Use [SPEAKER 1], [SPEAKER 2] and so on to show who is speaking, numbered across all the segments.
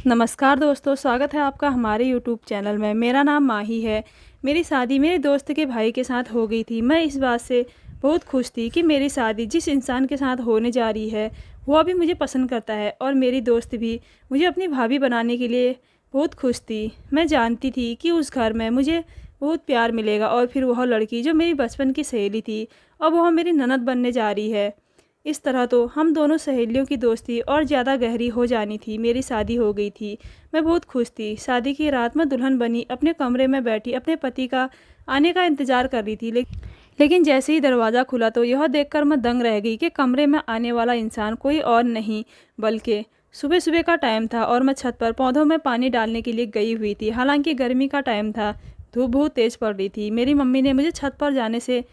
[SPEAKER 1] नमस्कार दोस्तों, स्वागत है आपका हमारे यूट्यूब चैनल में। मेरा नाम माही है। मेरी शादी मेरे दोस्त के भाई के साथ हो गई थी। मैं इस बात से बहुत खुश थी कि मेरी शादी जिस इंसान के साथ होने जा रही है वो अभी मुझे पसंद करता है और मेरी दोस्त भी मुझे अपनी भाभी बनाने के लिए बहुत खुश थी। मैं जानती थी कि उस घर में मुझे बहुत प्यार मिलेगा और फिर वह लड़की जो मेरी बचपन की सहेली थी अब वह मेरी ननद बनने जा रही है। इस तरह तो हम दोनों सहेलियों की दोस्ती और ज़्यादा गहरी हो जानी थी। मेरी शादी हो गई थी। मैं बहुत खुश थी। शादी की रात मैं दुल्हन बनी अपने कमरे में बैठी अपने पति का आने का इंतज़ार कर रही थी। लेकिन जैसे ही दरवाज़ा खुला तो यह देखकर मैं दंग रह गई कि कमरे में आने वाला इंसान कोई और नहीं बल्कि सुबह सुबह का टाइम था और मैं छत पर पौधों में पानी डालने के लिए गई हुई थी। हालांकि गर्मी का टाइम था, धूप बहुत तेज़ पड़ रही थी। मेरी मम्मी ने मुझे छत पर जाने से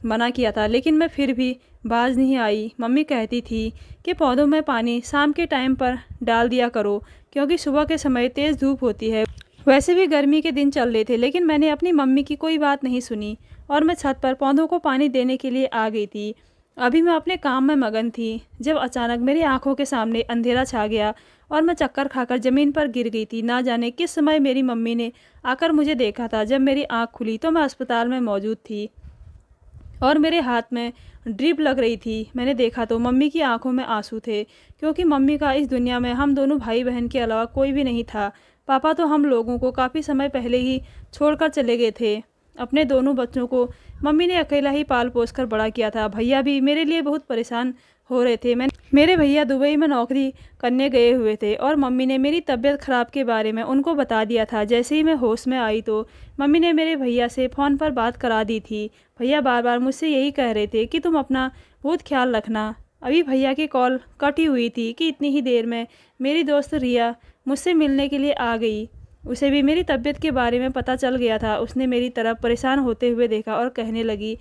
[SPEAKER 1] मना किया था लेकिन मैं फिर भी बाज नहीं आई। मम्मी कहती थी कि पौधों में पानी शाम के टाइम पर डाल दिया करो क्योंकि सुबह के समय तेज़ धूप होती है। वैसे भी गर्मी के दिन चल रहे थे लेकिन मैंने अपनी मम्मी की कोई बात नहीं सुनी और मैं छत पर पौधों को पानी देने के लिए आ गई थी। अभी मैं अपने काम में मगन थी जब अचानक मेरी आंखों के सामने अंधेरा छा गया और मैं चक्कर खाकर ज़मीन पर गिर गई थी। ना जाने किस समय मेरी मम्मी ने आकर मुझे देखा था। जब मेरी आँख खुली तो मैं अस्पताल में मौजूद थी और मेरे हाथ में ड्रिप लग रही थी। मैंने देखा तो मम्मी की आंखों में आंसू थे क्योंकि मम्मी का इस दुनिया में हम दोनों भाई बहन के अलावा कोई भी नहीं था। पापा तो हम लोगों को काफ़ी समय पहले ही छोड़कर चले गए थे। अपने दोनों बच्चों को मम्मी ने अकेला ही पाल पोस कर बड़ा किया था। भैया भी मेरे लिए बहुत परेशान हो रहे थे। मेरे भैया दुबई में नौकरी करने गए हुए थे और मम्मी ने मेरी तबीयत ख़राब के बारे में उनको बता दिया था। जैसे ही मैं होश में आई तो मम्मी ने मेरे भैया से फ़ोन पर बात करा दी थी। भैया बार बार मुझसे यही कह रहे थे कि तुम अपना बहुत ख्याल रखना। अभी भैया की कॉल कटी हुई थी कि इतनी ही देर में मेरी दोस्त रिया मुझसे मिलने के लिए आ गई। उसे भी मेरी तबीयत के बारे में पता चल गया था। उसने मेरी तरफ परेशान होते हुए देखा और कहने लगी,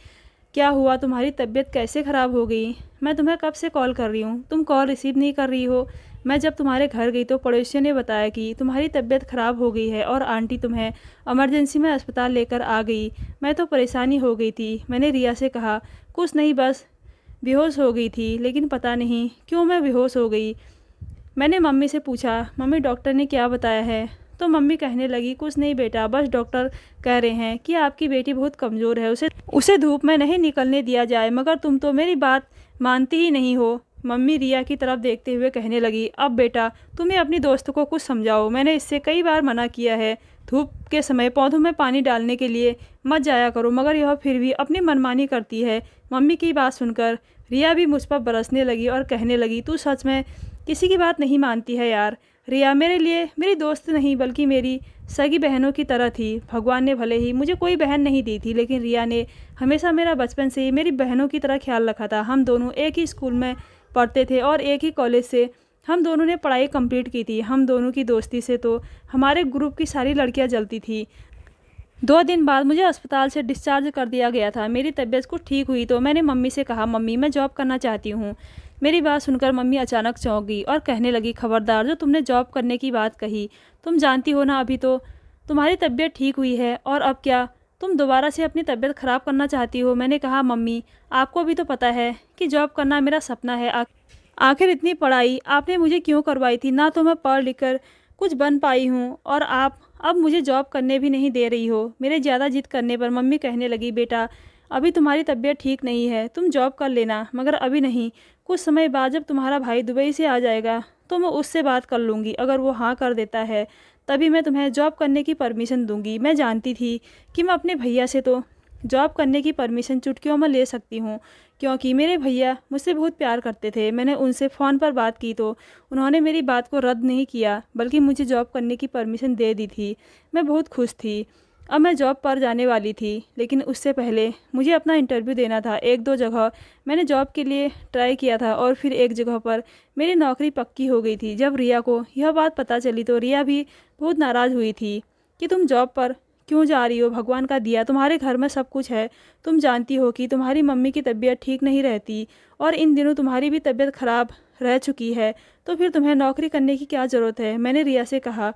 [SPEAKER 1] क्या हुआ, तुम्हारी तबीयत कैसे ख़राब हो गई? मैं तुम्हें कब से कॉल कर रही हूँ, तुम कॉल रिसीव नहीं कर रही हो। मैं जब तुम्हारे घर गई तो पड़ोसियों ने बताया कि तुम्हारी तबीयत ख़राब हो गई है और आंटी तुम्हें इमरजेंसी में अस्पताल लेकर आ गई। मैं तो परेशानी हो गई थी। मैंने रिया से कहा, कुछ नहीं, बस बेहोश हो गई थी। लेकिन पता नहीं क्यों मैं बेहोश हो गई। मैंने मम्मी से पूछा, मम्मी डॉक्टर ने क्या बताया है? तो मम्मी कहने लगी, कुछ नहीं बेटा, बस डॉक्टर कह रहे हैं कि आपकी बेटी बहुत कमज़ोर है, उसे उसे धूप में नहीं निकलने दिया जाए। मगर तुम तो मेरी बात मानती ही नहीं हो। मम्मी रिया की तरफ देखते हुए कहने लगी, अब बेटा तुम्हें अपनी दोस्त को कुछ समझाओ। मैंने इससे कई बार मना किया है, धूप के समय पौधों में पानी डालने के लिए मत जाया करो, मगर यह फिर भी अपनी मनमानी करती है। मम्मी की बात सुनकर रिया भी मुझ पर बरसने लगी और कहने लगी, तू सच में किसी की बात नहीं मानती है यार। रिया मेरे लिए मेरी दोस्त नहीं बल्कि मेरी सगी बहनों की तरह थी। भगवान ने भले ही मुझे कोई बहन नहीं दी थी लेकिन रिया ने हमेशा मेरा बचपन से ही मेरी बहनों की तरह ख्याल रखा था। हम दोनों एक ही स्कूल में पढ़ते थे और एक ही कॉलेज से हम दोनों ने पढ़ाई कंप्लीट की थी। हम दोनों की दोस्ती से तो हमारे ग्रुप की सारी लड़कियां जलती थी। 2 दिन बाद मुझे अस्पताल से डिस्चार्ज कर दिया गया था। मेरी तबीयत कुछ ठीक हुई तो मैंने मम्मी से कहा, मम्मी मैं जॉब करना चाहती हूँ। मेरी बात सुनकर मम्मी अचानक चौंक गई और कहने लगी, खबरदार, जो तुमने जॉब करने की बात कही, तुम जानती हो ना अभी तो तुम्हारी तबीयत ठीक हुई है और अब क्या तुम दोबारा से अपनी तबीयत ख़राब करना चाहती हो? मैंने कहा, मम्मी आपको भी तो पता है कि जॉब करना मेरा सपना है। आखिर इतनी पढ़ाई आपने मुझे क्यों करवाई थी? ना तो मैं पढ़ लिख कर कुछ बन पाई हूँ और आप अब मुझे जॉब करने भी नहीं दे रही हो। मेरे ज़्यादा जिद करने पर मम्मी कहने लगी, बेटा अभी तुम्हारी तबीयत ठीक नहीं है, तुम जॉब कर लेना, मगर अभी नहीं। कुछ समय बाद जब तुम्हारा भाई दुबई से आ जाएगा तो मैं उससे बात कर लूँगी। अगर वो हाँ कर देता है तभी मैं तुम्हें जॉब करने की परमिशन दूँगी। मैं जानती थी कि मैं अपने भैया से तो जॉब करने की परमिशन चुटकियों में ले सकती हूँ क्योंकि मेरे भैया मुझसे बहुत प्यार करते थे। मैंने उनसे फ़ोन पर बात की तो उन्होंने मेरी बात को रद्द नहीं किया बल्कि मुझे जॉब करने की परमिशन दे दी थी। मैं बहुत खुश थी। अब मैं जॉब पर जाने वाली थी लेकिन उससे पहले मुझे अपना इंटरव्यू देना था। 1-2 जगह मैंने जॉब के लिए ट्राई किया था और फिर एक जगह पर मेरी नौकरी पक्की हो गई थी। जब रिया को यह बात पता चली तो रिया भी बहुत नाराज़ हुई थी कि तुम जॉब पर क्यों जा रही हो? भगवान का दिया, तुम्हारे घर में सब कुछ है। तुम जानती हो कि तुम्हारी मम्मी की तबीयत ठीक नहीं रहती और इन दिनों तुम्हारी भी तबीयत ख़राब रह चुकी है, तो फिर तुम्हें नौकरी करने की क्या ज़रूरत है? मैंने रिया से कहा,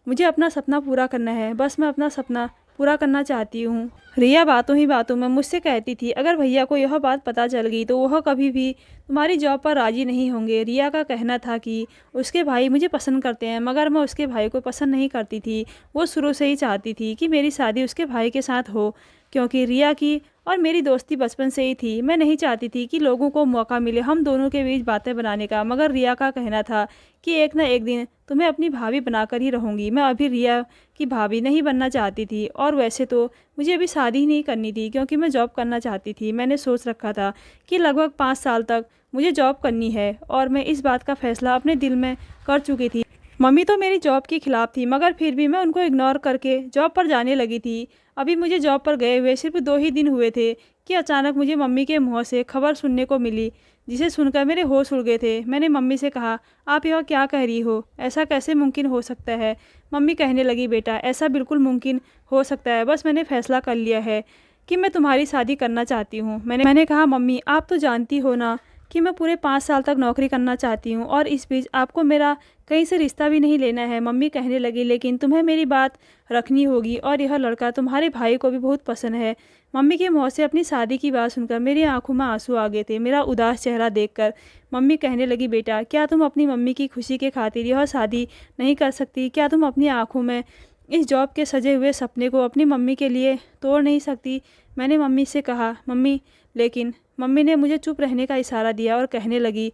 [SPEAKER 1] मुझे अपना सपना पूरा करना है, बस मैं अपना सपना पूरा करना चाहती हूँ। रिया बातों ही बातों में मुझसे कहती थी, अगर भैया को यह बात पता चल गई तो वह कभी भी तुम्हारी जॉब पर राज़ी नहीं होंगे। रिया का कहना था कि उसके भाई मुझे पसंद करते हैं, मगर मैं उसके भाई को पसंद नहीं करती थी। वो शुरू से ही चाहती थी कि मेरी शादी उसके भाई के साथ हो, क्योंकि रिया की और मेरी दोस्ती बचपन से ही थी। मैं नहीं चाहती थी कि लोगों को मौका मिले हम दोनों के बीच बातें बनाने का, मगर रिया का कहना था कि एक ना एक दिन तुम्हें अपनी भाभी बनाकर ही रहूँगी। मैं अभी रिया की भाभी नहीं बनना चाहती थी, और वैसे तो मुझे अभी शादी ही नहीं करनी थी, क्योंकि मैं जॉब करना चाहती थी। मैंने सोच रखा था कि लगभग 5 साल तक मुझे जॉब करनी है, और मैं इस बात का फैसला अपने दिल में कर चुकी थी। मम्मी तो मेरी जॉब के खिलाफ थी, मगर फिर भी मैं उनको इग्नोर करके जॉब पर जाने लगी थी। अभी मुझे जॉब पर गए हुए सिर्फ 2 ही दिन हुए थे कि अचानक मुझे मम्मी के मुंह से खबर सुनने को मिली, जिसे सुनकर मेरे होश उड़ गए थे। मैंने मम्मी से कहा, आप यह क्या कह रही हो, ऐसा कैसे मुमकिन हो सकता है। मम्मी कहने लगी, बेटा ऐसा बिल्कुल मुमकिन हो सकता है, बस मैंने फैसला कर लिया है कि मैं तुम्हारी शादी करना चाहती हूँ। मैंने कहा, मम्मी आप तो जानती हो ना कि मैं पूरे 5 साल तक नौकरी करना चाहती हूँ, और इस बीच आपको मेरा कहीं से रिश्ता भी नहीं लेना है। मम्मी कहने लगी, लेकिन तुम्हें मेरी बात रखनी होगी, और यह लड़का तुम्हारे भाई को भी बहुत पसंद है। मम्मी के मुँह से अपनी शादी की बात सुनकर मेरी आंखों में आंसू आ गए थे। मेरा उदास चेहरा देखकर मम्मी कहने लगी, बेटा क्या तुम अपनी मम्मी की खुशी के खातिर यह शादी नहीं कर सकती? क्या तुम अपनी आंखों में इस जॉब के सजे हुए सपने को अपनी मम्मी के लिए तोड़ नहीं सकती? मैंने मम्मी से कहा, मम्मी, लेकिन मम्मी ने मुझे चुप रहने का इशारा दिया और कहने लगी,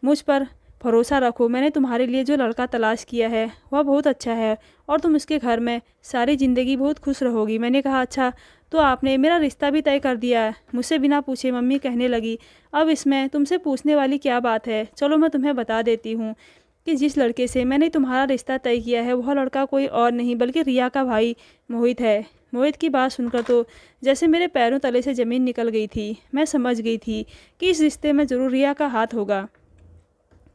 [SPEAKER 1] मुझ पर भरोसा रखो, मैंने तुम्हारे लिए जो लड़का तलाश किया है वह बहुत अच्छा है, और तुम उसके घर में सारी ज़िंदगी बहुत खुश रहोगी। मैंने कहा, अच्छा तो आपने मेरा रिश्ता भी तय कर दिया है? मुझसे बिना पूछे मम्मी कहने लगी, अब इसमें तुमसे पूछने वाली क्या बात है, चलो मैं तुम्हें बता देती हूँ कि जिस लड़के से मैंने तुम्हारा रिश्ता तय किया है वह लड़का कोई और नहीं बल्कि रिया का भाई मोहित है। मोहित की बात सुनकर तो जैसे मेरे पैरों तले से ज़मीन निकल गई थी। मैं समझ गई थी कि इस रिश्ते में ज़रूर रिया का हाथ होगा।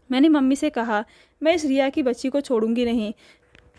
[SPEAKER 1] मैंने मम्मी से कहा, मैं इस रिया की बच्ची को छोड़ूंगी नहीं।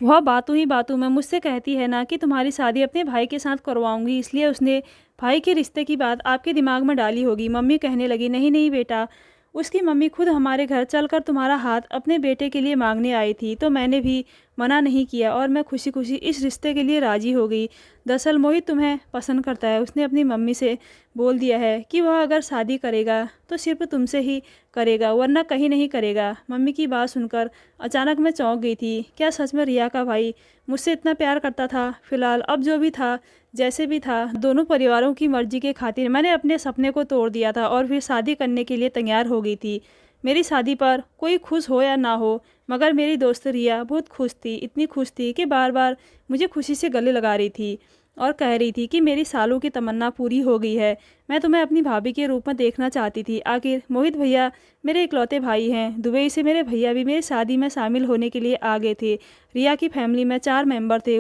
[SPEAKER 1] वह बातों ही बातों में मुझसे कहती है ना कि तुम्हारी शादी अपने भाई के साथ करवाऊंगी, इसलिए उसने भाई के रिश्ते की बात आपके दिमाग में डाली होगी। मम्मी कहने लगी, नहीं नहीं बेटा, उसकी मम्मी खुद हमारे घर चलकर तुम्हारा हाथ अपने बेटे के लिए मांगने आई थी, तो मैंने भी मना नहीं किया, और मैं खुशी खुशी इस रिश्ते के लिए राज़ी हो गई। दरअसल मोहित तुम्हें पसंद करता है। उसने अपनी मम्मी से बोल दिया है कि वह अगर शादी करेगा तो सिर्फ तुमसे ही करेगा, वरना कहीं नहीं करेगा। मम्मी की बात सुनकर अचानक मैं चौंक गई थी। क्या सच में रिया का भाई मुझसे इतना प्यार करता था? फिलहाल अब जो भी था, जैसे भी था, दोनों परिवारों की मर्जी के खातिर मैंने अपने सपने को तोड़ दिया था और फिर शादी करने के लिए तैयार हो गई थी। मेरी शादी पर कोई खुश हो या ना हो, मगर मेरी दोस्त रिया बहुत खुश थी, इतनी खुश थी कि बार बार मुझे खुशी से गले लगा रही थी और कह रही थी कि मेरी सालों की तमन्ना पूरी हो गई है। मैं तुम्हें अपनी भाभी के रूप में देखना चाहती थी। आखिर मोहित भैया मेरे इकलौते भाई हैं। दुबई से मेरे भैया भी मेरी शादी में शामिल होने के लिए आ गए थे। रिया की फैमिली में 4 मेंबर थे,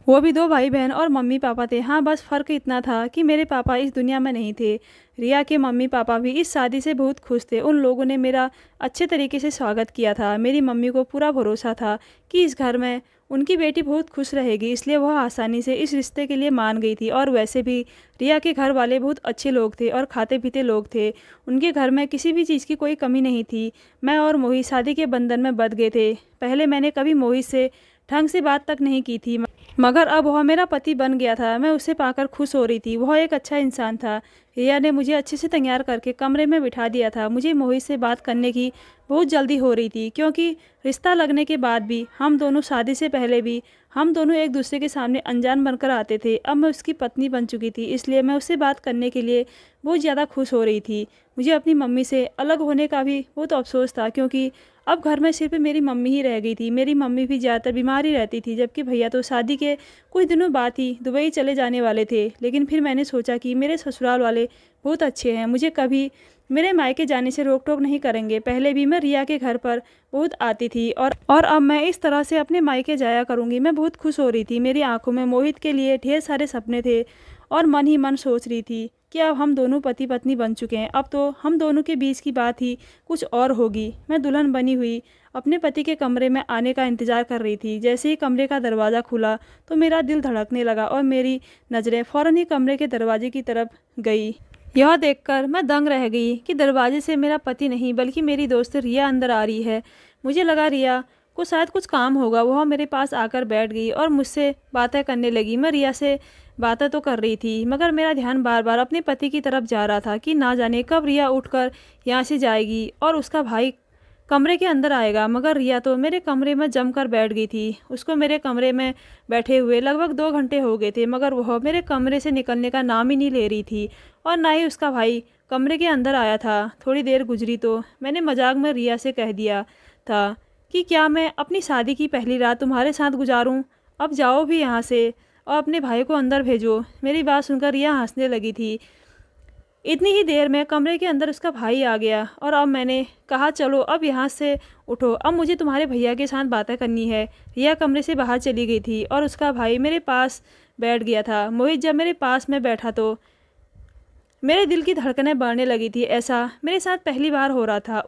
[SPEAKER 1] वो भी 2 भाई बहन और मम्मी पापा थे। हाँ, बस फ़र्क इतना था कि मेरे पापा इस दुनिया में नहीं थे। रिया के मम्मी पापा भी इस शादी से बहुत खुश थे। उन लोगों ने मेरा अच्छे तरीके से स्वागत किया था। मेरी मम्मी को पूरा भरोसा था कि इस घर में उनकी बेटी बहुत खुश रहेगी, इसलिए वह आसानी से इस रिश्ते के लिए मान गई थी। और वैसे भी रिया के घर वाले बहुत अच्छे लोग थे और खाते पीते लोग थे। उनके घर में किसी भी चीज़ की कोई कमी नहीं थी। मैं और मोहित शादी के बंधन में बंध गए थे। पहले मैंने कभी मोहित से ढंग से बात तक नहीं की थी, मगर अब वह मेरा पति बन गया था। मैं उसे पाकर खुश हो रही थी। वह एक अच्छा इंसान था। रिया ने मुझे अच्छे से तैयार करके कमरे में बिठा दिया था। मुझे मोहित से बात करने की बहुत जल्दी हो रही थी, क्योंकि रिश्ता लगने के बाद भी हम दोनों, शादी से पहले भी हम दोनों एक दूसरे के सामने अनजान बनकर आते थे। अब मैं उसकी पत्नी बन चुकी थी, इसलिए मैं उससे बात करने के लिए बहुत ज़्यादा खुश हो रही थी। मुझे अपनी मम्मी से अलग होने का भी बहुत अफसोस था, क्योंकि अब घर में सिर्फ मेरी मम्मी ही रह गई थी। मेरी मम्मी भी ज़्यादातर बीमार ही रहती थी, जबकि भैया तो शादी के कुछ दिनों बाद ही दुबई चले जाने वाले थे। लेकिन फिर मैंने सोचा कि मेरे ससुराल वाले बहुत अच्छे हैं, मुझे कभी मेरे मायके जाने से रोक टोक नहीं करेंगे। पहले भी मैं रिया के घर पर बहुत आती थी, और अब मैं इस तरह से अपने मायके जाया करूँगी। मैं बहुत खुश हो रही थी। मेरी आंखों में मोहित के लिए ढेर सारे सपने थे, और मन ही मन सोच रही थी कि अब हम दोनों पति पत्नी बन चुके हैं। अब तो हम दोनों के बीच की बात ही कुछ और होगी। मैं दुल्हन बनी हुई अपने पति के कमरे में आने का इंतज़ार कर रही थी। जैसे ही कमरे का दरवाज़ा खुला तो मेरा दिल धड़कने लगा, और मेरी नज़रें फ़ौरन ही कमरे के दरवाजे की तरफ गई। यह देखकर मैं दंग रह गई कि दरवाजे से मेरा पति नहीं बल्कि मेरी दोस्त रिया अंदर आ रही है। मुझे लगा रिया को शायद कुछ काम होगा। वह मेरे पास आकर बैठ गई और मुझसे बातें करने लगी। मैं रिया से बातें तो कर रही थी मगर मेरा ध्यान बार बार अपने पति की तरफ जा रहा था कि ना जाने कब रिया उठकर यहाँ से जाएगी और उसका भाई कमरे के अंदर आएगा। मगर रिया तो मेरे कमरे में जमकर बैठ गई थी। उसको मेरे कमरे में बैठे हुए लगभग 2 घंटे हो गए थे मगर वह मेरे कमरे से निकलने का नाम ही नहीं ले रही थी और ना ही उसका भाई कमरे के अंदर आया था। थोड़ी देर गुजरी तो मैंने मजाक में रिया से कह दिया था कि क्या मैं अपनी शादी की पहली रात तुम्हारे साथ गुजारूं? अब जाओ भी यहाँ से और अपने भाई को अंदर भेजो। मेरी बात सुनकर रिया हंसने लगी थी। इतनी ही देर में कमरे के अंदर उसका भाई आ गया और अब मैंने कहा चलो अब यहाँ से उठो, अब मुझे तुम्हारे भैया के साथ बातें करनी है। रिया कमरे से बाहर चली गई थी और उसका भाई मेरे पास बैठ गया था। मोहित जब मेरे पास में बैठा तो मेरे दिल की धड़कनें बढ़ने लगी थी। ऐसा मेरे साथ पहली बार हो रहा था।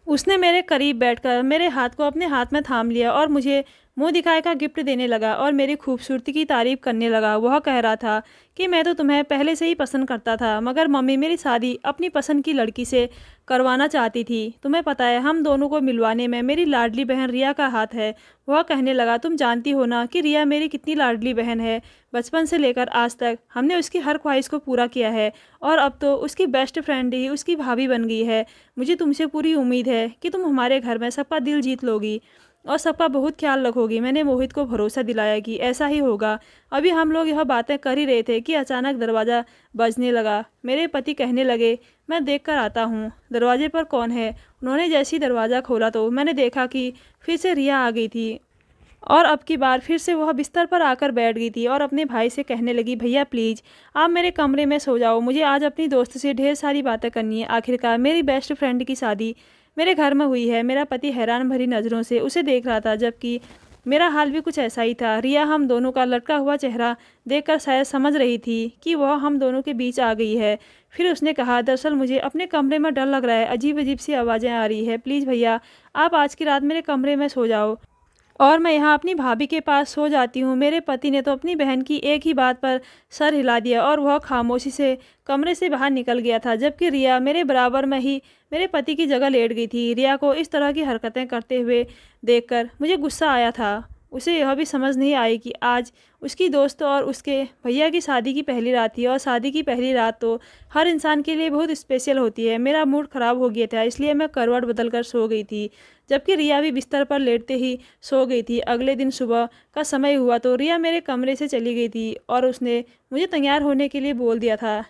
[SPEAKER 1] उसने मेरे करीब बैठकर मेरे हाथ को अपने हाथ में थाम लिया और मुझे मुंह दिखाए का गिफ्ट देने लगा और मेरी खूबसूरती की तारीफ करने लगा। वह कह रहा था कि मैं तो तुम्हें पहले से ही पसंद करता था मगर मम्मी मेरी शादी अपनी पसंद की लड़की से करवाना चाहती थी। तुम्हें पता है हम दोनों को मिलवाने में मेरी लाडली बहन रिया का हाथ है। वह कहने लगा तुम जानती हो ना कि रिया मेरी कितनी लाडली बहन है। बचपन से लेकर आज तक हमने उसकी हर ख्वाहिश को पूरा किया है और अब तो उसकी बेस्ट फ्रेंड ही उसकी भाभी बन गई है। मुझे तुमसे पूरी उम्मीद है कि तुम हमारे घर में सबका दिल जीत लोगी और सबका बहुत ख्याल रखोगी। मैंने मोहित को भरोसा दिलाया कि ऐसा ही होगा। अभी हम लोग यह बातें कर ही रहे थे कि अचानक दरवाज़ा बजने लगा। मेरे पति कहने लगे मैं देख कर आता हूँ दरवाजे पर कौन है। उन्होंने जैसे ही दरवाज़ा खोला तो मैंने देखा कि फिर से रिया आ गई थी और अब की बार फिर से वह बिस्तर पर आकर बैठ गई थी और अपने भाई से कहने लगी भैया प्लीज़ आप मेरे कमरे में सो जाओ, मुझे आज अपनी दोस्त से ढेर सारी बातें करनी है। आखिरकार मेरी बेस्ट फ्रेंड की शादी मेरे घर में हुई है। मेरा पति हैरान भरी नज़रों से उसे देख रहा था जबकि मेरा हाल भी कुछ ऐसा ही था। रिया हम दोनों का लटका हुआ चेहरा देखकर शायद समझ रही थी कि वह हम दोनों के बीच आ गई है। फिर उसने कहा दरअसल मुझे अपने कमरे में डर लग रहा है, अजीब अजीब सी आवाज़ें आ रही है। प्लीज़ भैया आप आज की रात मेरे कमरे में सो जाओ और मैं यहाँ अपनी भाभी के पास सो जाती हूँ। मेरे पति ने तो अपनी बहन की एक ही बात पर सर हिला दिया और वह खामोशी से कमरे से बाहर निकल गया था जबकि रिया मेरे बराबर में ही मेरे पति की जगह लेट गई थी। रिया को इस तरह की हरकतें करते हुए देखकर मुझे गुस्सा आया था। उसे यह भी समझ नहीं आई कि आज उसकी दोस्त और उसके भैया की शादी की पहली रात थी और शादी की पहली रात तो हर इंसान के लिए बहुत स्पेशल होती है। मेरा मूड ख़राब हो गया था इसलिए मैं करवट बदल कर सो गई थी जबकि रिया भी बिस्तर पर लेटते ही सो गई थी। अगले दिन सुबह का समय हुआ तो रिया मेरे कमरे से चली गई थी और उसने मुझे तैयार होने के लिए बोल दिया था।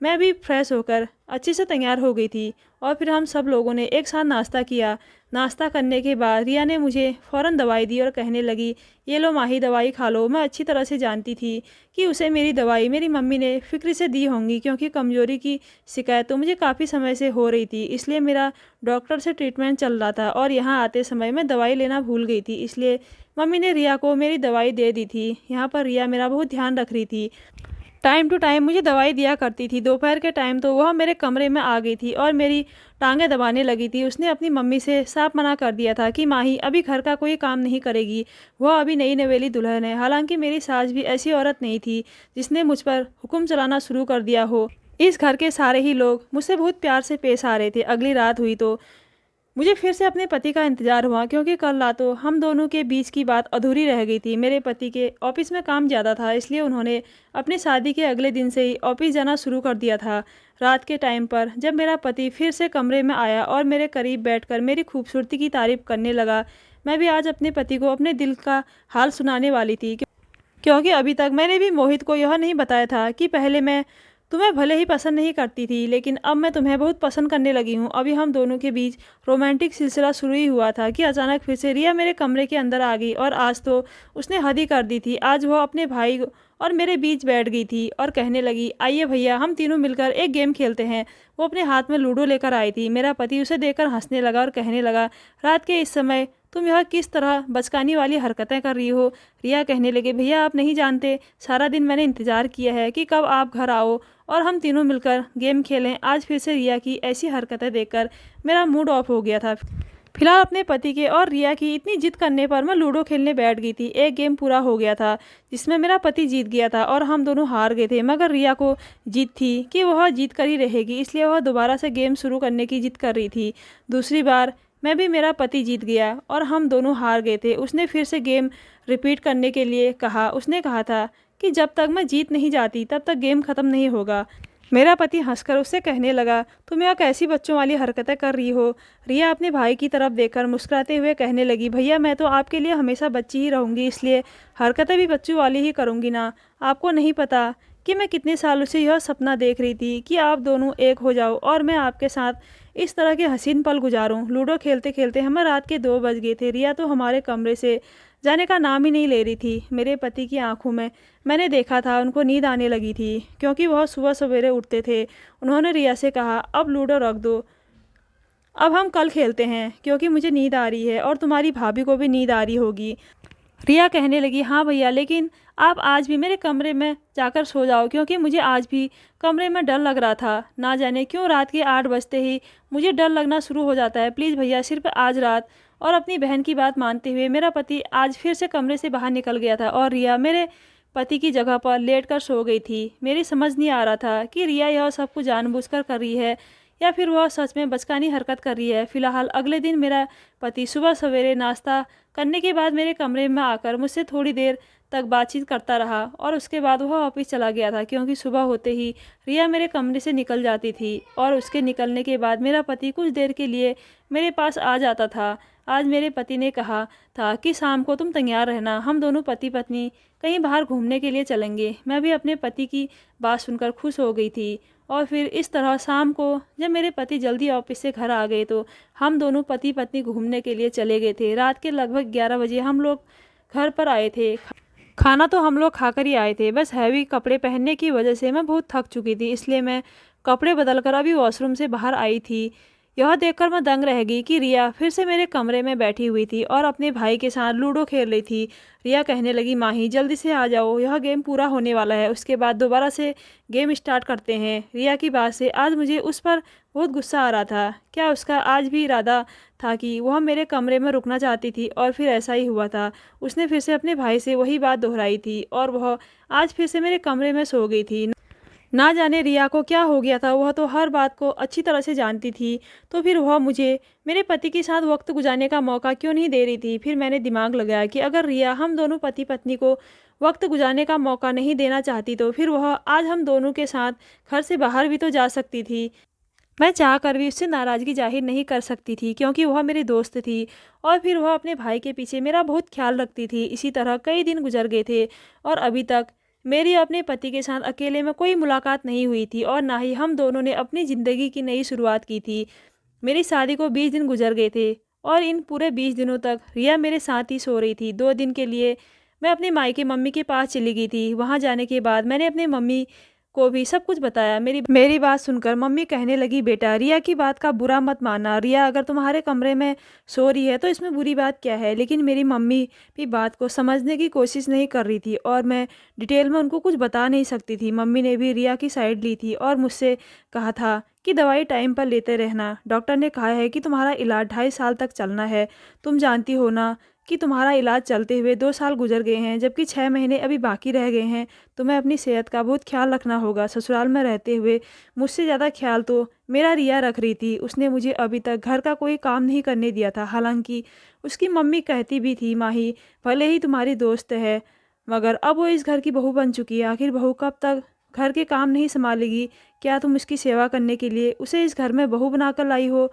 [SPEAKER 1] मैं भी फ्रेश होकर अच्छे से तैयार हो गई थी और फिर हम सब लोगों ने एक साथ नाश्ता किया। नाश्ता करने के बाद रिया ने मुझे फ़ौरन दवाई दी और कहने लगी ये लो माही दवाई खा लो। मैं अच्छी तरह से जानती थी कि उसे मेरी दवाई मेरी मम्मी ने फ़िक्र से दी होंगी क्योंकि कमज़ोरी की शिकायत तो मुझे काफ़ी समय से हो रही थी। इसलिए मेरा डॉक्टर से ट्रीटमेंट चल रहा था और यहाँ आते समय मैं दवाई लेना भूल गई थी। इसलिए मम्मी ने रिया को मेरी दवाई दे दी थी। यहाँ पर रिया मेरा बहुत ध्यान रख रही थी, टाइम टू टाइम मुझे दवाई दिया करती थी। दोपहर के टाइम तो वह मेरे कमरे में आ गई थी और मेरी टांगें दबाने लगी थी। उसने अपनी मम्मी से साफ मना कर दिया था कि माही अभी घर का कोई काम नहीं करेगी, वह अभी नई नवेली दुल्हन है। हालांकि मेरी सास भी ऐसी औरत नहीं थी जिसने मुझ पर हुक्म चलाना शुरू कर दिया हो। इस घर के सारे ही लोग मुझसे बहुत प्यार से पेश आ रहे थे। अगली रात हुई तो मुझे फिर से अपने पति का इंतज़ार हुआ क्योंकि कल रात तो हम दोनों के बीच की बात अधूरी रह गई थी। मेरे पति के ऑफिस में काम ज़्यादा था इसलिए उन्होंने अपनी शादी के अगले दिन से ही ऑफिस जाना शुरू कर दिया था। रात के टाइम पर जब मेरा पति फिर से कमरे में आया और मेरे करीब बैठकर मेरी खूबसूरती की तारीफ़ करने लगा, मैं भी आज अपने पति को अपने दिल का हाल सुनाने वाली थी क्योंकि अभी तक मैंने भी मोहित को यह नहीं बताया था कि पहले मैं तुम्हें भले ही पसंद नहीं करती थी लेकिन अब मैं तुम्हें बहुत पसंद करने लगी हूँ। अभी हम दोनों के बीच रोमांटिक सिलसिला शुरू ही हुआ था कि अचानक फिर से रिया मेरे कमरे के अंदर आ गई और आज तो उसने हद ही कर दी थी। आज वह अपने भाई और मेरे बीच बैठ गई थी और कहने लगी आइए भैया हम तीनों मिलकर एक गेम खेलते हैं। वो अपने हाथ में लूडो लेकर आई थी। मेरा पति उसे देखकर हंसने लगा और कहने लगा रात के इस समय तुम यह किस तरह बचकानी वाली हरकतें कर रही हो। रिया कहने लगे भैया आप नहीं जानते, सारा दिन मैंने इंतज़ार किया है कि कब आप घर आओ और हम तीनों मिलकर गेम खेलें। आज फिर से रिया की ऐसी हरकतें देखकर मेरा मूड ऑफ हो गया था। फिलहाल अपने पति के और रिया की इतनी जिद करने पर मैं लूडो खेलने बैठ गई थी। एक गेम पूरा हो गया था जिसमें मेरा पति जीत गया था और हम दोनों हार गए थे मगर रिया को जीत थी कि वह जीत कर ही रहेगी, इसलिए वह दोबारा से गेम शुरू करने की जिद कर रही थी। दूसरी बार मैं भी मेरा पति जीत गया और हम दोनों हार गए थे। उसने फिर से गेम रिपीट करने के लिए कहा। उसने कहा था कि जब तक मैं जीत नहीं जाती तब तक गेम ख़त्म नहीं होगा। मेरा पति हंसकर उससे कहने लगा, तुम यह कैसी बच्चों वाली हरकतें कर रही हो। रिया अपने भाई की तरफ देखकर मुस्कुराते हुए कहने लगी, भैया मैं तो आपके लिए हमेशा बच्ची ही रहूँगी, इसलिए हरकतें भी बच्चों वाली ही करूँगी ना। आपको नहीं पता कि मैं कितने सालों से यह सपना देख रही थी कि आप दोनों एक हो जाओ और मैं आपके साथ इस तरह के हसीन पल गुजारूं। लूडो खेलते खेलते हमें रात के 2 बज गए थे। रिया तो हमारे कमरे से जाने का नाम ही नहीं ले रही थी। मेरे पति की आंखों में मैंने देखा था उनको नींद आने लगी थी, क्योंकि वह सुबह सवेरे उठते थे। उन्होंने रिया से कहा, अब लूडो रख दो, अब हम कल खेलते हैं, क्योंकि मुझे नींद आ रही है और तुम्हारी भाभी को भी नींद आ रही होगी। रिया कहने लगी, हाँ भैया, लेकिन आप आज भी मेरे कमरे में जाकर सो जाओ, क्योंकि मुझे आज भी कमरे में डर लग रहा था। ना जाने क्यों रात के 8 बजते ही मुझे डर लगना शुरू हो जाता है। प्लीज़ भैया, सिर्फ आज रात। और अपनी बहन की बात मानते हुए मेरा पति आज फिर से कमरे से बाहर निकल गया था और रिया मेरे पति की जगह पर लेटकर सो गई थी। मेरी समझ नहीं आ रहा था कि रिया यह सब कुछ जानबूझकर कर रही है या फिर वह सच में बचकानी हरकत कर रही है। फिलहाल अगले दिन मेरा पति सुबह सवेरे नाश्ता करने के बाद मेरे कमरे में आकर मुझसे थोड़ी देर तक बातचीत करता रहा और उसके बाद वह ऑफिस चला गया था, क्योंकि सुबह होते ही रिया मेरे कमरे से निकल जाती थी और उसके निकलने के बाद मेरा पति कुछ देर के लिए मेरे पास आ जाता था। आज मेरे पति ने कहा था कि शाम को तुम तैयार रहना, हम दोनों पति पत्नी कहीं बाहर घूमने के लिए चलेंगे। मैं भी अपने पति की बात सुनकर खुश हो गई थी और फिर इस तरह शाम को जब मेरे पति जल्दी ऑफिस से घर आ गए तो हम दोनों पति पत्नी घूमने के लिए चले गए थे। रात के लगभग 11 बजे हम लोग घर पर आए थे। खाना तो हम लोग खाकर ही आए थे, बस हैवी कपड़े पहनने की वजह से मैं बहुत थक चुकी थी, इसलिए मैं कपड़े बदलकर अभी वॉशरूम से बाहर आई थी। यह देखकर मैं दंग रह गई कि रिया फिर से मेरे कमरे में बैठी हुई थी और अपने भाई के साथ लूडो खेल रही थी। रिया कहने लगी, माही जल्दी से आ जाओ, यह गेम पूरा होने वाला है, उसके बाद दोबारा से गेम स्टार्ट करते हैं। रिया की बात से आज मुझे उस पर बहुत गुस्सा आ रहा था। क्या उसका आज भी इरादा था कि वह मेरे कमरे में रुकना चाहती थी? और फिर ऐसा ही हुआ था। उसने फिर से अपने भाई से वही बात दोहराई थी और वह आज फिर से मेरे कमरे में सो गई थी। ना जाने रिया को क्या हो गया था, वह तो हर बात को अच्छी तरह से जानती थी, तो फिर वह मुझे मेरे पति के साथ वक्त गुजारने का मौका क्यों नहीं दे रही थी। फिर मैंने दिमाग लगाया कि अगर रिया हम दोनों पति पत्नी को वक्त गुजारने का मौका नहीं देना चाहती तो फिर वह आज हम दोनों के साथ घर से बाहर भी तो जा सकती थी। मैं चाह कर भी उससे नाराज़गी जाहिर नहीं कर सकती थी, क्योंकि वह मेरी दोस्त थी और फिर वह अपने भाई के पीछे मेरा बहुत ख्याल रखती थी। इसी तरह कई दिन गुजर गए थे और अभी तक मेरी अपने पति के साथ अकेले में कोई मुलाकात नहीं हुई थी और ना ही हम दोनों ने अपनी ज़िंदगी की नई शुरुआत की थी। मेरी शादी को 20 दिन गुजर गए थे और इन पूरे 20 दिनों तक रिया मेरे साथ ही सो रही थी। 2 दिन के लिए मैं अपने मायके मम्मी के पास चली गई थी। वहाँ जाने के बाद मैंने अपने मम्मी को भी सब कुछ बताया। मेरी बात सुनकर मम्मी कहने लगी, बेटा रिया की बात का बुरा मत मानना, रिया अगर तुम्हारे कमरे में सो रही है तो इसमें बुरी बात क्या है। लेकिन मेरी मम्मी भी बात को समझने की कोशिश नहीं कर रही थी और मैं डिटेल में उनको कुछ बता नहीं सकती थी। मम्मी ने भी रिया की साइड ली थी और मुझसे कहा था कि दवाई टाइम पर लेते रहना। डॉक्टर ने कहा है कि तुम्हारा इलाज 2.5 साल तक चलना है। तुम जानती हो ना कि तुम्हारा इलाज चलते हुए 2 साल गुजर गए हैं, जबकि 6 महीने अभी बाकी रह गए हैं। तुम्हें अपनी सेहत का बहुत ख्याल रखना होगा। ससुराल में रहते हुए मुझसे ज़्यादा ख्याल तो मेरा रिया रख रही थी। उसने मुझे अभी तक घर का कोई काम नहीं करने दिया था। हालांकि उसकी मम्मी कहती भी थी, माही भले ही तुम्हारी दोस्त है, मगर अब वो इस घर की बहू बन चुकी है। आखिर बहू कब तक घर के काम नहीं संभालेगी? क्या तुम उसकी सेवा करने के लिए उसे इस घर में बहू बनाकर लाई हो?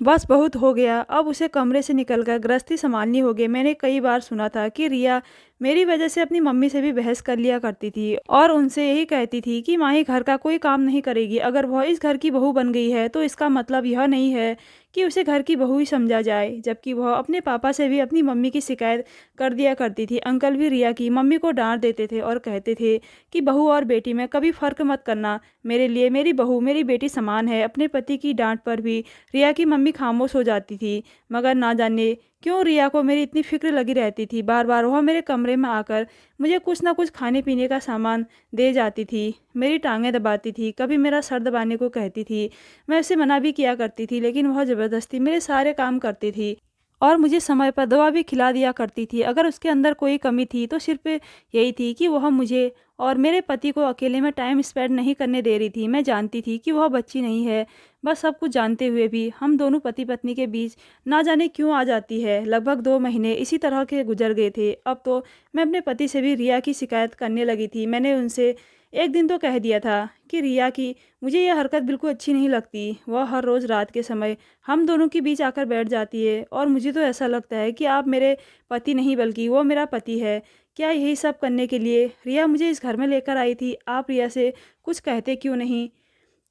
[SPEAKER 1] बस बहुत हो गया, अब उसे कमरे से निकलकर गृहस्थी संभालनी होगी। मैंने कई बार सुना था कि रिया मेरी वजह से अपनी मम्मी से भी बहस कर लिया करती थी और उनसे यही कहती थी कि माही घर का कोई काम नहीं करेगी। अगर वह इस घर की बहू बन गई है तो इसका मतलब यह नहीं है कि उसे घर की बहू ही समझा जाए। जबकि वह अपने पापा से भी अपनी मम्मी की शिकायत कर दिया करती थी। अंकल भी रिया की मम्मी को डांट देते थे और कहते थे कि बहू और बेटी में कभी फ़र्क मत करना, मेरे लिए मेरी बहू मेरी बेटी समान है। अपने पति की डांट पर भी रिया की मम्मी खामोश हो जाती थी, मगर ना जाने क्यों रिया को मेरी इतनी फिक्र लगी रहती थी। बार बार वह मेरे कमरे में आकर मुझे कुछ ना कुछ खाने पीने का सामान दे जाती थी, मेरी टांगें दबाती थी, कभी मेरा सर दबाने को कहती थी। मैं उसे मना भी किया करती थी, लेकिन वह ज़बरदस्ती मेरे सारे काम करती थी और मुझे समय पर दवा भी खिला दिया करती थी। अगर उसके अंदर कोई कमी थी तो सिर्फ यही थी कि वह मुझे और मेरे पति को अकेले में टाइम स्पेंड नहीं करने दे रही थी। मैं जानती थी कि वह बच्ची नहीं है, बस सब कुछ जानते हुए भी हम दोनों पति पत्नी के बीच ना जाने क्यों आ जाती है। लगभग 2 महीने इसी तरह के गुजर गए थे। अब तो मैं अपने पति से भी रिया की शिकायत करने लगी थी। मैंने उनसे एक दिन तो कह दिया था कि रिया की मुझे यह हरकत बिल्कुल अच्छी नहीं लगती। वह हर रोज़ रात के समय हम दोनों के बीच आकर बैठ जाती है और मुझे तो ऐसा लगता है कि आप मेरे पति नहीं बल्कि वो मेरा पति है। क्या यही सब करने के लिए रिया मुझे इस घर में लेकर आई थी? आप रिया से कुछ कहते क्यों नहीं?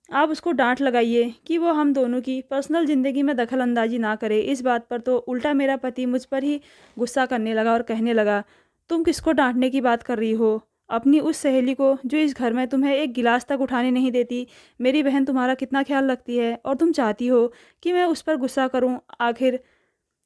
[SPEAKER 1] आप उसको डांट लगाइए कि वो हम दोनों की पर्सनल ज़िंदगी में दखल अंदाजी ना करे। इस बात पर तो उल्टा मेरा पति मुझ पर ही गुस्सा करने लगा और कहने लगा, तुम किसको डांटने की बात कर रही हो? अपनी उस सहेली को जो इस घर में तुम्हें एक गिलास तक उठाने नहीं देती। मेरी बहन तुम्हारा कितना ख्याल रखती है और तुम चाहती हो कि मैं उस पर गुस्सा करूं। आखिर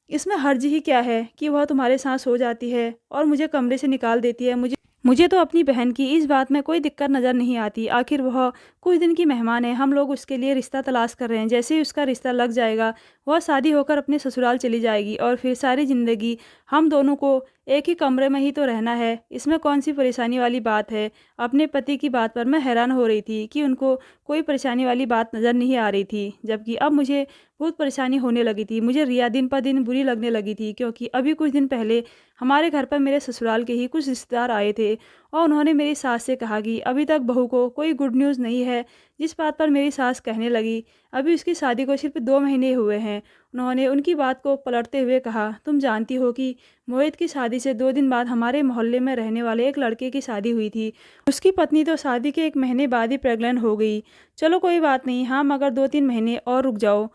[SPEAKER 1] इसमें हर्ज ही क्या है कि वह तुम्हारे साथ सो जाती है और मुझे कमरे से निकाल देती है। मुझे तो अपनी बहन की इस बात में कोई दिक्कत नज़र नहीं आती। आखिर वह कुछ दिन की मेहमान है। हम लोग उसके लिए रिश्ता तलाश कर रहे हैं। जैसे ही उसका रिश्ता लग जाएगा वह शादी होकर अपने ससुराल चली जाएगी और फिर सारी ज़िंदगी हम दोनों को एक ही कमरे में ही तो रहना है। इसमें कौन सी परेशानी वाली बात है? अपने पति की बात पर मैं हैरान हो रही थी कि उनको कोई परेशानी वाली बात नज़र नहीं आ रही थी, जबकि अब मुझे बहुत परेशानी होने लगी थी। मुझे रिया दिन पर दिन बुरी लगने लगी थी, क्योंकि अभी कुछ दिन पहले हमारे घर पर मेरे ससुराल के ही कुछ रिश्तेदार आए थे और उन्होंने मेरी सास से कहा कि अभी तक बहू को कोई गुड न्यूज़ नहीं है। जिस बात पर मेरी सास कहने लगी, अभी उसकी शादी को सिर्फ 2 महीने हुए हैं। उन्होंने उनकी बात को पलटते हुए कहा, तुम जानती हो कि मोहित की शादी से 2 दिन बाद हमारे मोहल्ले में रहने वाले एक लड़के की शादी हुई थी। उसकी पत्नी तो शादी के 1 महीने बाद ही प्रेग्नेंट हो गई। चलो कोई बात नहीं, हाँ मगर 2-3 महीने और रुक जाओ।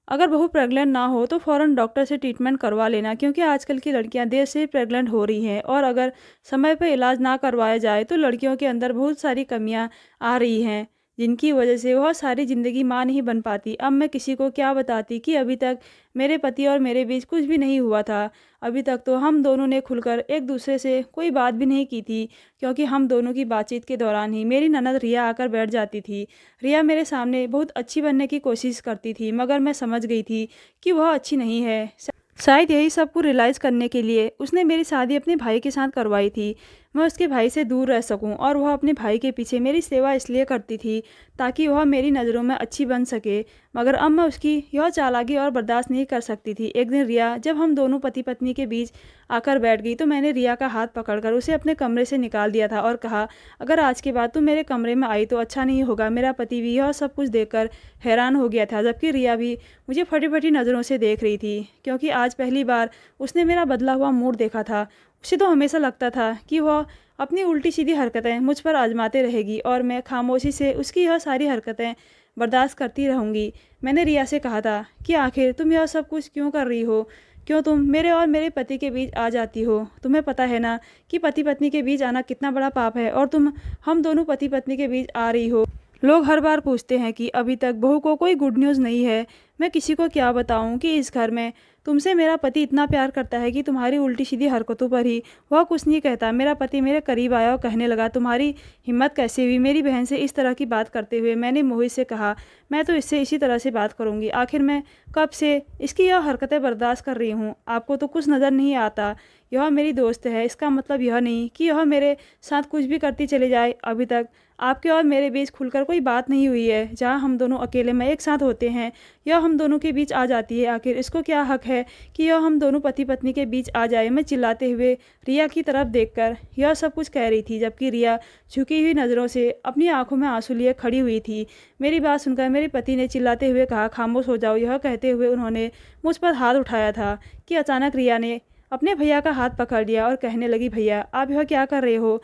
[SPEAKER 1] अगर बहू प्रेग्नेंट ना हो तो फ़ौरन डॉक्टर से ट्रीटमेंट करवा लेना, क्योंकि आजकल की लड़कियां देर से प्रेग्नेंट हो रही हैं और अगर समय पर इलाज ना करवाया जाए तो लड़कियों के अंदर बहुत सारी कमियां आ रही हैं, जिनकी वजह से वह सारी ज़िंदगी माँ नहीं बन पाती। अब मैं किसी को क्या बताती कि अभी तक मेरे पति और मेरे बीच कुछ भी नहीं हुआ था। अभी तक तो हम दोनों ने खुलकर एक दूसरे से कोई बात भी नहीं की थी, क्योंकि हम दोनों की बातचीत के दौरान ही मेरी ननद रिया आकर बैठ जाती थी। रिया मेरे सामने बहुत अच्छी बनने की कोशिश करती थी, मगर मैं समझ गई थी कि वह अच्छी नहीं है। शायद यही सब को रियलाइज़ करने के लिए उसने मेरी शादी अपने भाई के साथ करवाई थी। मैं उसके भाई से दूर रह सकूं, और वह अपने भाई के पीछे मेरी सेवा इसलिए करती थी ताकि वह मेरी नज़रों में अच्छी बन सके। मगर अब मैं उसकी यह चालाकी और बर्दाश्त नहीं कर सकती थी। एक दिन रिया जब हम दोनों पति पत्नी के बीच आकर बैठ गई तो मैंने रिया का हाथ पकड़कर उसे अपने कमरे से निकाल दिया था और कहा, अगर आज के बाद तुम मेरे कमरे में आई तो अच्छा नहीं होगा। मेरा पति भी यह सब कुछ देखकर हैरान हो गया था, जबकि रिया भी मुझे फटी फटी नज़रों से देख रही थी, क्योंकि आज पहली बार उसने मेरा बदला हुआ मूड देखा था। उसे तो हमेशा लगता था कि वह अपनी उल्टी सीधी हरकतें मुझ पर आजमाते रहेगी और मैं खामोशी से उसकी यह सारी हरकतें बर्दाश्त करती रहूँगी। मैंने रिया से कहा था कि आखिर तुम यह सब कुछ क्यों कर रही हो? क्यों तुम मेरे और मेरे पति के बीच आ जाती हो? तुम्हें पता है ना कि पति पत्नी के बीच आना कितना बड़ा पाप है, और तुम हम दोनों पति पत्नी के बीच आ रही हो। लोग हर बार पूछते हैं कि अभी तक बहू को कोई गुड न्यूज़ नहीं है। मैं किसी को क्या बताऊं कि इस घर में तुमसे मेरा पति इतना प्यार करता है कि तुम्हारी उल्टी सीधी हरकतों पर ही वह कुछ नहीं कहता। मेरा पति मेरे करीब आया और कहने लगा, तुम्हारी हिम्मत कैसे हुई मेरी बहन से इस तरह की बात करते हुए? मैंने मोहित से कहा, मैं तो इससे इसी तरह से बात करूंगी। आखिर मैं कब से इसकी यह हरकतें बर्दाश्त कर रही हूँ? आपको तो कुछ नज़र नहीं आता। यह मेरी दोस्त है, इसका मतलब यह नहीं कि यह मेरे साथ कुछ भी करती चली जाए। अभी तक आपके और मेरे बीच खुलकर कोई बात नहीं हुई है। जहाँ हम दोनों अकेले में एक साथ होते हैं यह हम दोनों के बीच आ जाती है। आखिर इसको क्या हक है कि यह हम दोनों पति पत्नी के बीच आ जाए? मैं चिल्लाते हुए रिया की तरफ देखकर यह सब कुछ कह रही थी, जबकि रिया झुकी हुई नज़रों से अपनी आंखों में आंसू लिए खड़ी हुई थी। मेरी बात सुनकर मेरे पति ने चिल्लाते हुए कहा, खामोश हो जाओ। यह कहते हुए उन्होंने मुझ पर हाथ उठाया था कि अचानक रिया ने अपने भैया का हाथ पकड़ लिया और कहने लगी, भैया आप यह क्या कर रहे हो?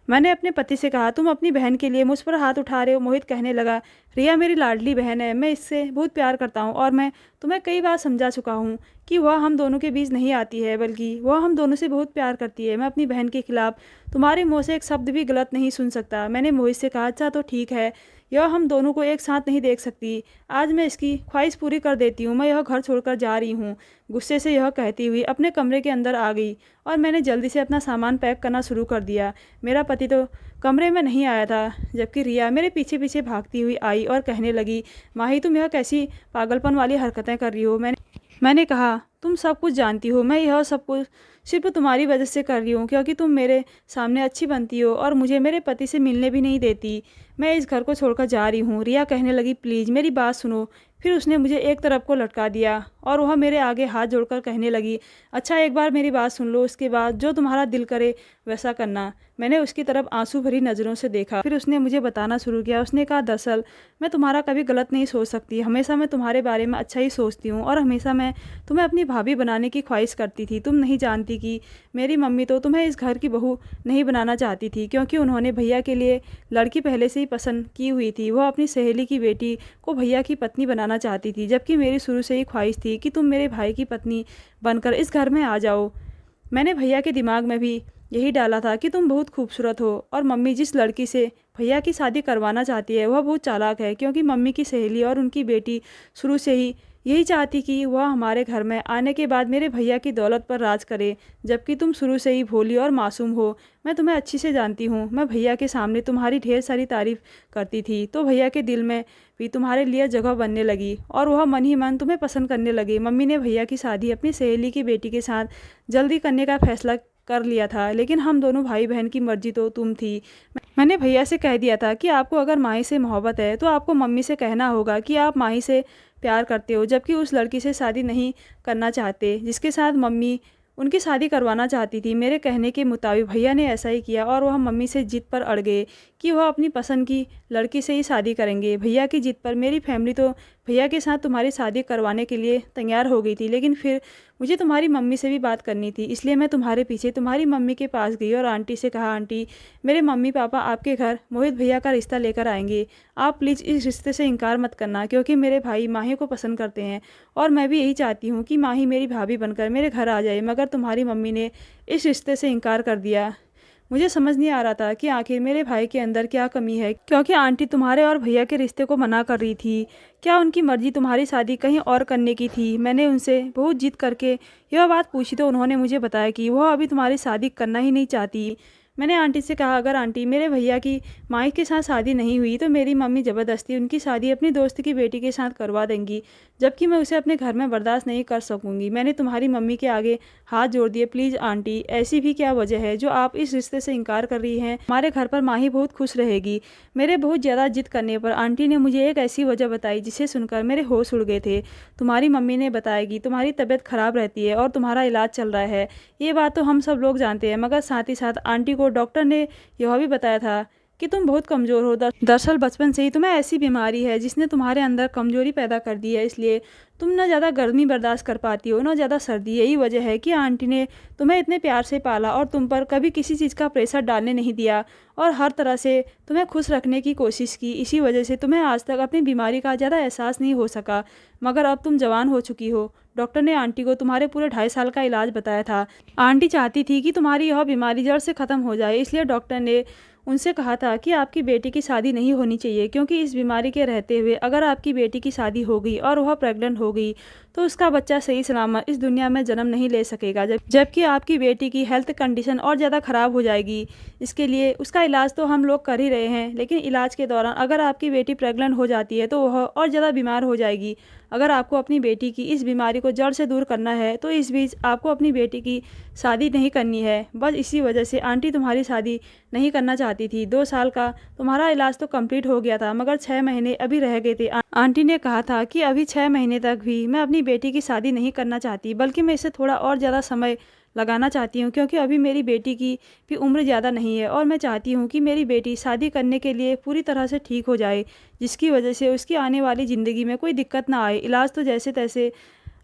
[SPEAKER 1] मैंने अपने पति से कहा, तुम अपनी बहन के लिए मुझ पर हाथ उठा रहे हो। मोहित कहने लगा, रिया मेरी लाडली बहन है, मैं इससे बहुत प्यार करता हूँ और मैं तुम्हें कई बार समझा चुका हूँ कि वह हम दोनों के बीच नहीं आती है, बल्कि वह हम दोनों से बहुत प्यार करती है। मैं अपनी बहन के खिलाफ तुम्हारे मुँह से एक शब्द भी गलत नहीं सुन सकता। मैंने मोहित से कहा, अच्छा तो ठीक है, यह हम दोनों को एक साथ नहीं देख सकती। आज मैं इसकी ख्वाहिश पूरी कर देती हूँ। मैं यह घर छोड़कर जा रही हूँ। गुस्से से यह कहती हुई अपने कमरे के अंदर आ गई और मैंने जल्दी से अपना सामान पैक करना शुरू कर दिया। मेरा पति तो कमरे में नहीं आया था, जबकि रिया मेरे पीछे पीछे भागती हुई आई और कहने लगी, माही तुम यह कैसी पागलपन वाली हरकतें कर रही हो? मैंने कहा, तुम सब कुछ जानती हो, मैं यह सब कुछ सिर्फ तुम्हारी वजह से कर रही हूँ, क्योंकि तुम मेरे सामने अच्छी बनती हो और मुझे मेरे पति से मिलने भी नहीं देती। मैं इस घर को छोड़कर जा रही हूँ। रिया कहने लगी, प्लीज़ मेरी बात सुनो। फिर उसने मुझे एक तरफ को लटका दिया और वह मेरे आगे हाथ जोड़कर कहने लगी, अच्छा एक बार मेरी बात सुन लो, उसके बाद जो तुम्हारा दिल करे वैसा करना। मैंने उसकी तरफ आंसू भरी नज़रों से देखा। फिर उसने मुझे बताना शुरू किया। उसने कहा, दरअसल मैं तुम्हारा कभी गलत नहीं सोच सकती, हमेशा मैं तुम्हारे बारे में अच्छा ही सोचती हूँ और हमेशा मैं तुम्हें अपनी भाभी बनाने की ख्वाहिश करती थी। तुम नहीं जानती कि मेरी मम्मी तो तुम्हें इस घर की बहू नहीं बनाना चाहती थी, क्योंकि उन्होंने भैया के लिए लड़की पहले से ही पसंद की हुई थी। वह अपनी सहेली की बेटी को भैया की पत्नी बनाना चाहती थी, जबकि मेरी शुरू से ही ख्वाहिश थी कि तुम मेरे भाई की पत्नी बनकर इस घर में आ जाओ। मैंने भैया के दिमाग में भी यही डाला था कि तुम बहुत खूबसूरत हो और मम्मी जिस लड़की से भैया की शादी करवाना चाहती है वह बहुत चालाक है, क्योंकि मम्मी की सहेली और उनकी बेटी शुरू से ही यही चाहती कि वह हमारे घर में आने के बाद मेरे भैया की दौलत पर राज करे, जबकि तुम शुरू से ही भोली और मासूम हो। मैं तुम्हें अच्छी से जानती हूँ। मैं भैया के सामने तुम्हारी ढेर सारी तारीफ़ करती थी तो भैया के दिल में भी तुम्हारे लिए जगह बनने लगी और वह मन ही मन तुम्हें पसंद करने लगे। मम्मी ने भैया की शादी अपनी सहेली की बेटी के साथ जल्दी करने का फैसला कर लिया था, लेकिन हम दोनों भाई बहन की मर्जी तो तुम थी। मैंने भैया से कह दिया था कि आपको अगर माही से मोहब्बत है तो आपको मम्मी से कहना होगा कि आप माही से प्यार करते हो, जबकि उस लड़की से शादी नहीं करना चाहते जिसके साथ मम्मी उनकी शादी करवाना चाहती थी। मेरे कहने के मुताबिक भैया ने ऐसा ही किया और वह मम्मी से जिद पर अड़ गए कि वह अपनी पसंद की लड़की से ही शादी करेंगे। भैया की जिद पर मेरी फैमिली तो भैया के साथ तुम्हारी शादी करवाने के लिए तैयार हो गई थी, लेकिन फिर मुझे तुम्हारी मम्मी से भी बात करनी थी, इसलिए मैं तुम्हारे पीछे तुम्हारी मम्मी के पास गई और आंटी से कहा, आंटी मेरे मम्मी पापा आपके घर मोहित भैया का रिश्ता लेकर आएंगे, आप प्लीज़ इस रिश्ते से इनकार मत करना, क्योंकि मेरे भाई माही को पसंद करते हैं और मैं भी यही चाहती हूँ कि माही मेरी भाभी बनकर मेरे घर आ जाए, मगर तुम्हारी मम्मी ने इस रिश्ते से इनकार कर दिया। मुझे समझ नहीं आ रहा था कि आखिर मेरे भाई के अंदर क्या कमी है, क्योंकि आंटी तुम्हारे और भैया के रिश्ते को मना कर रही थी। क्या उनकी मर्जी तुम्हारी शादी कहीं और करने की थी? मैंने उनसे बहुत जिद करके यह बात पूछी तो उन्होंने मुझे बताया कि वह अभी तुम्हारी शादी करना ही नहीं चाहती। मैंने आंटी से कहा, अगर आंटी मेरे भैया की माई के साथ शादी नहीं हुई तो मेरी मम्मी ज़बरदस्ती उनकी शादी अपनी दोस्त की बेटी के साथ करवा देंगी, जबकि मैं उसे अपने घर में बर्दाश्त नहीं कर सकूंगी। मैंने तुम्हारी मम्मी के आगे हाथ जोड़ दिए, प्लीज़ आंटी, ऐसी भी क्या वजह है जो आप इस रिश्ते से इनकार कर रही हैं? हमारे घर पर माही बहुत खुश रहेगी। मेरे बहुत ज़्यादा जिद करने पर आंटी ने मुझे एक ऐसी वजह बताई जिसे सुनकर मेरे होश उड़ गए थे। तुम्हारी मम्मी ने बताया कि तुम्हारी तबीयत खराब रहती है और तुम्हारा इलाज चल रहा है। ये बात तो हम सब लोग जानते हैं, मगर साथ ही साथ आंटी को डॉक्टर ने यह भी बताया था कि तुम बहुत कमज़ोर हो। दरअसल बचपन से ही तुम्हें ऐसी बीमारी है जिसने तुम्हारे अंदर कमज़ोरी पैदा कर दी है, इसलिए तुम ना ज़्यादा गर्मी बर्दाश्त कर पाती हो ना ज़्यादा सर्दी। यही वजह है कि आंटी ने तुम्हें इतने प्यार से पाला और तुम पर कभी किसी चीज़ का प्रेशर डालने नहीं दिया और हर तरह से तुम्हें खुश रखने की कोशिश की। इसी वजह से तुम्हें आज तक अपनी बीमारी का ज़्यादा एहसास नहीं हो सका, मगर अब तुम जवान हो चुकी हो। डॉक्टर ने आंटी को तुम्हारे पूरे 2.5 साल का इलाज बताया था। आंटी चाहती थी कि तुम्हारी यह बीमारी जड़ से ख़त्म हो जाए, इसलिए डॉक्टर ने उनसे कहा था कि आपकी बेटी की शादी नहीं होनी चाहिए, क्योंकि इस बीमारी के रहते हुए अगर आपकी बेटी की शादी हो गई और वह प्रेग्नेंट हो गई तो उसका बच्चा सही सलामत इस दुनिया में जन्म नहीं ले सकेगा, जबकि आपकी बेटी की हेल्थ कंडीशन और ज़्यादा ख़राब हो जाएगी। इसके लिए उसका इलाज तो हम लोग कर ही रहे हैं, लेकिन इलाज के दौरान अगर आपकी बेटी प्रेग्नेंट हो जाती है तो वह और ज़्यादा बीमार हो जाएगी। अगर आपको अपनी बेटी की इस बीमारी को जड़ से दूर करना है तो इस बीच आपको अपनी बेटी की शादी नहीं करनी है। बस इसी वजह से आंटी तुम्हारी शादी नहीं करना चाहती थी। 2 साल का तुम्हारा इलाज तो कंप्लीट हो गया था, मगर 6 महीने अभी रह गए थे। आंटी ने कहा था कि अभी 6 महीने तक भी मैं अपनी बेटी की शादी नहीं करना चाहती, बल्कि मैं इसे थोड़ा और ज़्यादा समय लगाना चाहती हूँ, क्योंकि अभी मेरी बेटी की भी उम्र ज़्यादा नहीं है और मैं चाहती हूँ कि मेरी बेटी शादी करने के लिए पूरी तरह से ठीक हो जाए, जिसकी वजह से उसकी आने वाली ज़िंदगी में कोई दिक्कत ना आए। इलाज तो जैसे तैसे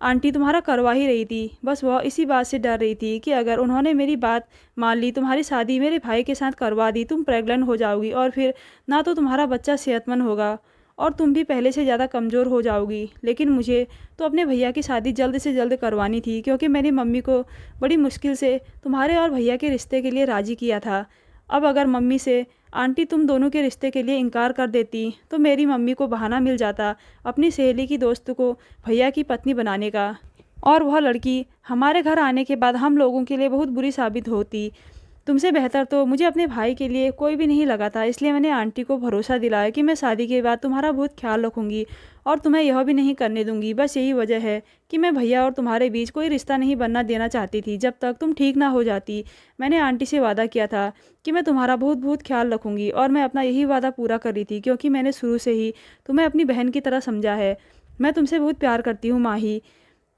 [SPEAKER 1] आंटी तुम्हारा करवा ही रही थी, बस वह इसी बात से डर रही थी कि अगर उन्होंने मेरी बात मान ली, तुम्हारी शादी मेरे भाई के साथ करवा दी, तुम प्रेग्नेंट हो जाओगी और फिर ना तो तुम्हारा बच्चा सेहतमंद होगा और तुम भी पहले से ज़्यादा कमज़ोर हो जाओगी। लेकिन मुझे तो अपने भैया की शादी जल्द से जल्द करवानी थी, क्योंकि मेरी मम्मी को बड़ी मुश्किल से तुम्हारे और भैया के रिश्ते के लिए राज़ी किया था। अब अगर मम्मी से आंटी तुम दोनों के रिश्ते के लिए इनकार कर देती तो मेरी मम्मी को बहाना मिल जाता अपनी सहेली की दोस्त को भैया की पत्नी बनाने का, और वह लड़की हमारे घर आने के बाद हम लोगों के लिए बहुत बुरी साबित होती। तुमसे बेहतर तो मुझे अपने भाई के लिए कोई भी नहीं लगा था, इसलिए मैंने आंटी को भरोसा दिलाया कि मैं शादी के बाद तुम्हारा बहुत ख्याल रखूँगी और तुम्हें यह भी नहीं करने दूंगी। बस यही वजह है कि मैं भैया और तुम्हारे बीच कोई रिश्ता नहीं बनना देना चाहती थी जब तक तुम ठीक ना हो जाती। मैंने आंटी से वादा किया था कि मैं तुम्हारा बहुत बहुत ख्याल रखूँगी और मैं अपना यही वादा पूरा कर रही थी, क्योंकि मैंने शुरू से ही तुम्हें अपनी बहन की तरह समझा है। मैं तुमसे बहुत प्यार करती हूँ माही।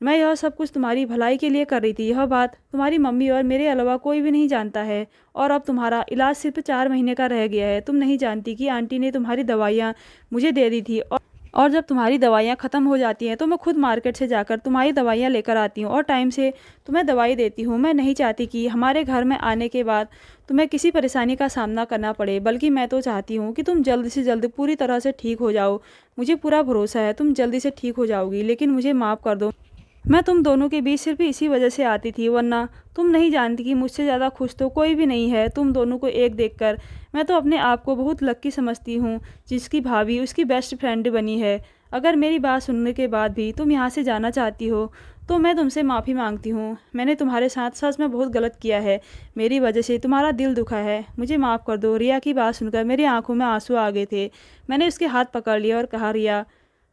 [SPEAKER 1] मैं यह सब कुछ तुम्हारी भलाई के लिए कर रही थी। यह बात तुम्हारी मम्मी और मेरे अलावा कोई भी नहीं जानता है। और अब तुम्हारा इलाज सिर्फ 4 महीने का रह गया है। तुम नहीं जानती कि आंटी ने तुम्हारी दवाइयाँ मुझे दे दी थी, और जब तुम्हारी दवाइयाँ ख़त्म हो जाती हैं तो मैं खुद मार्केट से जाकर तुम्हारी दवाइयाँ लेकर आती हूँ और टाइम से तुम्हें दवाई देती हूँ। मैं नहीं चाहती कि हमारे घर में आने के बाद तुम्हें किसी परेशानी का सामना करना पड़े, बल्कि मैं तो चाहती हूँ कि तुम जल्द से जल्द पूरी तरह से ठीक हो जाओ। मुझे पूरा भरोसा है तुम जल्दी से ठीक हो जाओगी, लेकिन मुझे माफ़ कर दो। मैं तुम दोनों के बीच सिर्फ इसी वजह से आती थी, वरना तुम नहीं जानती कि मुझसे ज़्यादा खुश तो कोई भी नहीं है तुम दोनों को एक देखकर। मैं तो अपने आप को बहुत लक्की समझती हूँ जिसकी भाभी उसकी बेस्ट फ्रेंड बनी है। अगर मेरी बात सुनने के बाद भी तुम यहाँ से जाना चाहती हो तो मैं तुमसे माफ़ी मांगती हूँ। मैंने तुम्हारे साथ सच में बहुत गलत किया है, मेरी वजह से तुम्हारा दिल दुखा है, मुझे माफ़ कर दो। रिया की बात सुनकर मेरी आंखों में आंसू आ गए थे। मैंने उसके हाथ पकड़ लिया और कहा, रिया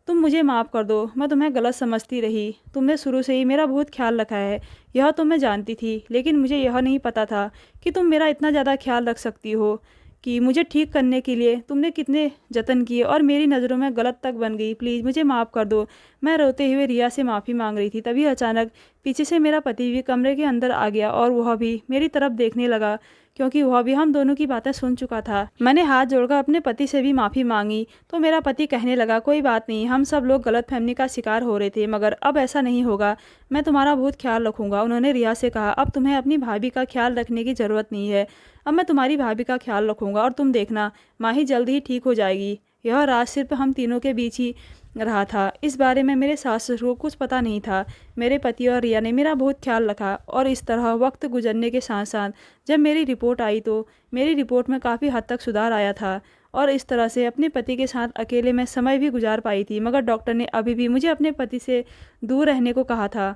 [SPEAKER 1] तुम मुझे माफ़ कर दो, मैं तुम्हें गलत समझती रही। तुमने शुरू से ही मेरा बहुत ख्याल रखा है, यह तो मैं जानती थी, लेकिन मुझे यह नहीं पता था कि तुम मेरा इतना ज़्यादा ख्याल रख सकती हो। कि मुझे ठीक करने के लिए तुमने कितने जतन किए और मेरी नज़रों में गलत तक बन गई। प्लीज़ मुझे माफ़ कर दो। मैं रोते हुए रिया से माफ़ी मांग रही थी, तभी अचानक पीछे से मेरा पति भी कमरे के अंदर आ गया और वह भी मेरी तरफ देखने लगा, क्योंकि वह भी हम दोनों की बातें सुन चुका था। मैंने हाथ जोड़कर अपने पति से भी माफ़ी मांगी तो मेरा पति कहने लगा, कोई बात नहीं, हम सब लोग गलतफहमी का शिकार हो रहे थे, मगर अब ऐसा नहीं होगा, मैं तुम्हारा बहुत ख्याल रखूंगा। उन्होंने रिया से कहा, अब तुम्हें अपनी भाभी का ख्याल रखने की ज़रूरत नहीं है, अब मैं तुम्हारी भाभी का ख्याल रखूंगा और तुम देखना माही जल्दी ही ठीक हो जाएगी। यह राज सिर्फ हम तीनों के बीच ही रहा था, इस बारे में मेरे सास ससुर को कुछ पता नहीं था। मेरे पति और रिया ने मेरा बहुत ख्याल रखा और इस तरह वक्त गुजरने के साथ साथ जब मेरी रिपोर्ट आई तो मेरी रिपोर्ट में काफ़ी हद तक सुधार आया था और इस तरह से अपने पति के साथ अकेले में समय भी गुजार पाई थी। मगर डॉक्टर ने अभी भी मुझे अपने पति से दूर रहने को कहा था।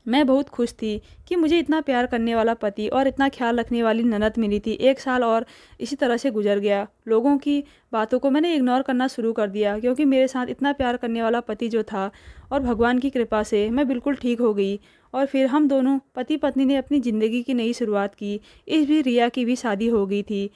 [SPEAKER 1] मैं बहुत खुश थी कि मुझे इतना प्यार करने वाला पति और इतना ख्याल रखने वाली ननद मिली थी। 1 साल और इसी तरह से गुजर गया। लोगों की बातों को मैंने इग्नोर करना शुरू कर दिया, क्योंकि मेरे साथ इतना प्यार करने वाला पति जो था, और भगवान की कृपा से मैं बिल्कुल ठीक हो गई। और फिर हम दोनों पति पत्नी ने अपनी ज़िंदगी की नई शुरुआत की। इस भी रिया की भी शादी हो गई थी।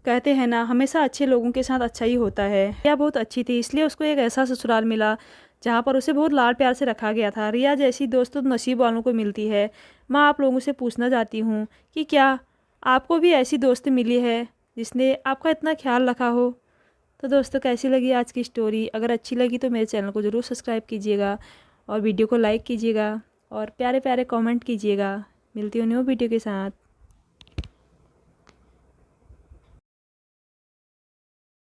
[SPEAKER 1] कहते हैं ना, हमेशा अच्छे लोगों के साथ अच्छा ही होता है। रिया बहुत अच्छी थी, इसलिए उसको एक ऐसा ससुराल मिला जहाँ पर उसे बहुत लाड प्यार से रखा गया था। रिया जैसी दोस्त तो नसीब वालों को मिलती है। मैं आप लोगों से पूछना चाहती हूँ कि क्या आपको भी ऐसी दोस्त मिली है जिसने आपका इतना ख्याल रखा हो? तो दोस्तों, कैसी लगी आज की स्टोरी? अगर अच्छी लगी तो मेरे चैनल को ज़रूर सब्सक्राइब कीजिएगा और वीडियो को लाइक कीजिएगा और प्यारे प्यारे कमेंट कीजिएगा। मिलती हूँ न्यू वीडियो के साथ।